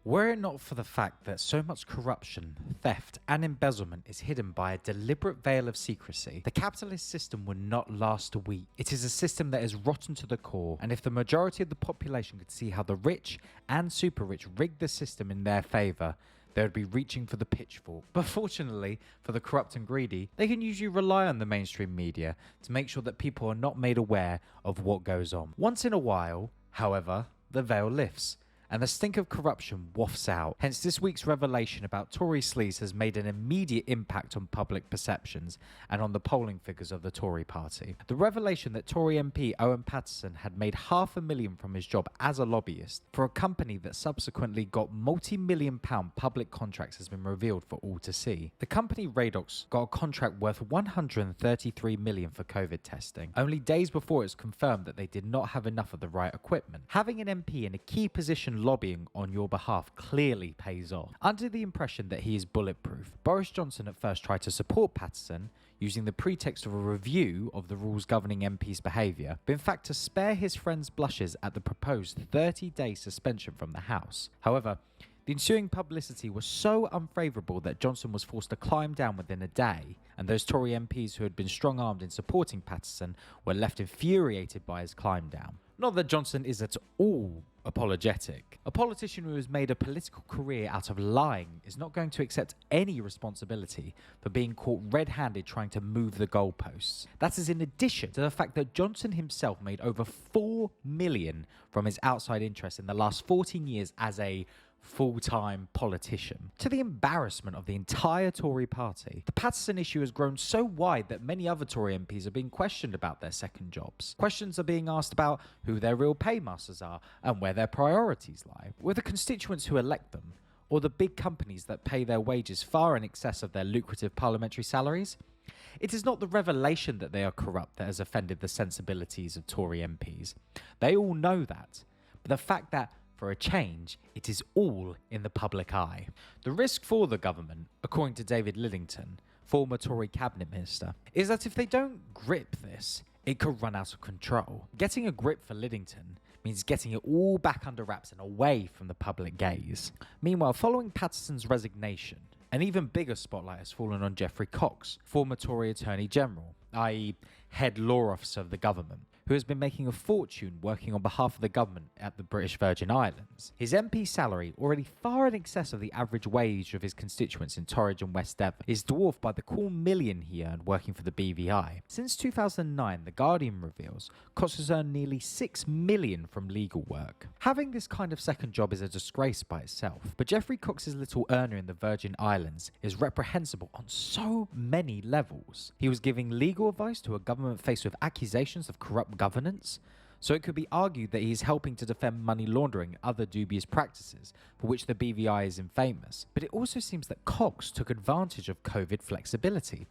Were it not for the fact that so much corruption, theft, and embezzlement is hidden by a deliberate veil of secrecy, the capitalist system would not last a week. It is a system that is rotten to the core, and if the majority of the population could see how the rich and super rich rig the system in their favour, they would be reaching for the pitchfork. But fortunately, for the corrupt and greedy, they can usually rely on the mainstream media to make sure that people are not made aware of what goes on. Once in a while, however, the veil lifts, and the stink of corruption wafts out. Hence, this week's revelation about Tory Sleaze has made an immediate impact on public perceptions and on the polling figures of the Tory party. The revelation that Tory MP Owen Paterson had made £500,000 from his job as a lobbyist for a company that subsequently got multi-million-pound public contracts has been revealed for all to see. The company Radox got a contract worth $133 million for COVID testing, only days before it was confirmed that they did not have enough of the right equipment. Having an MP in a key position lobbying on your behalf clearly pays off. Under the impression that he is bulletproof, Boris Johnson at first tried to support Paterson using the pretext of a review of the rules governing MPs' behaviour, but in fact to spare his friend's blushes at the proposed 30-day suspension from the House. However, the ensuing publicity was so unfavourable that Johnson was forced to climb down within a day, and those Tory MPs who had been strong-armed in supporting Paterson were left infuriated by his climb down. Not that Johnson is at all apologetic. A politician who has made a political career out of lying is not going to accept any responsibility for being caught red-handed trying to move the goalposts. That is in addition to the fact that Johnson himself made over $4 million from his outside interests in the last 14 years as a full-time politician. To the embarrassment of the entire Tory party, the Paterson issue has grown so wide that many other Tory MPs are being questioned about their second jobs. Questions are being asked about who their real paymasters are and where their priorities lie. With the constituents who elect them, or the big companies that pay their wages far in excess of their lucrative parliamentary salaries? It is not the revelation that they are corrupt that has offended the sensibilities of Tory MPs. They all know that. But the fact that for a change, it is all in the public eye. The risk for the government, according to David Lidington, former Tory cabinet minister, is that if they don't grip this, it could run out of control. Getting a grip for Lidington means getting it all back under wraps and away from the public gaze. Meanwhile, following Paterson's resignation, an even bigger spotlight has fallen on Geoffrey Cox, former Tory Attorney General, i.e. head law officer of the government, who has been making a fortune working on behalf of the government at the British Virgin Islands. His MP salary, already far in excess of the average wage of his constituents in Torridge and West Devon, is dwarfed by the cool million he earned working for the BVI. Since 2009, The Guardian reveals, Cox has earned nearly $6 million from legal work. Having this kind of second job is a disgrace by itself, but Geoffrey Cox's little earner in the Virgin Islands is reprehensible on so many levels. He was giving legal advice to a government faced with accusations of corrupt governance, so it could be argued that he is helping to defend money laundering and other dubious practices for which the BVI is infamous. But it also seems that Cox took advantage of COVID flexibility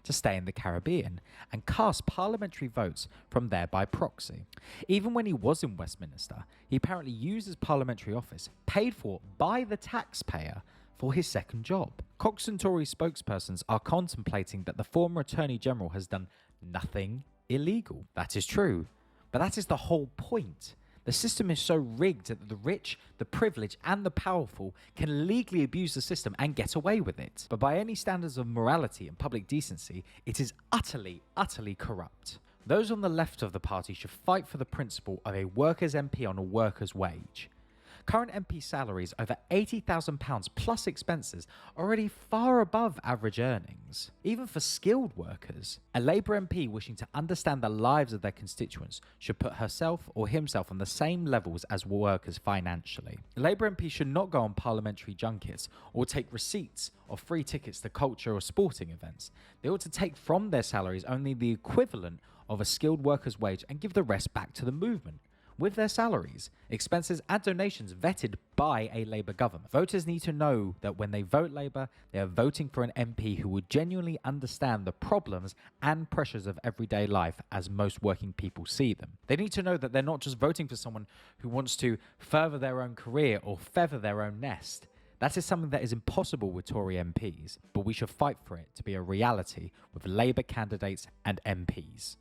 to stay in the Caribbean and cast parliamentary votes from there by proxy. Even when he was in Westminster, he apparently used his parliamentary office, paid for by the taxpayer, for his second job. Cox and Tory spokespersons are contemplating that the former Attorney General has done nothing illegal. That is true, but that is the whole point. The system is so rigged that the rich, the privileged, and the powerful can legally abuse the system and get away with it. But by any standards of morality and public decency, it is utterly, utterly corrupt. Those on the left of the party should fight for the principle of a workers' MP on a worker's wage. Current MP salaries over £80,000 plus expenses are already far above average earnings, even for skilled workers. A Labour MP wishing to understand the lives of their constituents should put herself or himself on the same levels as workers financially. A Labour MP should not go on parliamentary junkets or take receipts of free tickets to culture or sporting events. They ought to take from their salaries only the equivalent of a skilled worker's wage and give the rest back to the movement, with their salaries, expenses and donations vetted by a Labour government. Voters need to know that when they vote Labour, they are voting for an MP who would genuinely understand the problems and pressures of everyday life as most working people see them. They need to know that they're not just voting for someone who wants to further their own career or feather their own nest. That is something that is impossible with Tory MPs, but we should fight for it to be a reality with Labour candidates and MPs.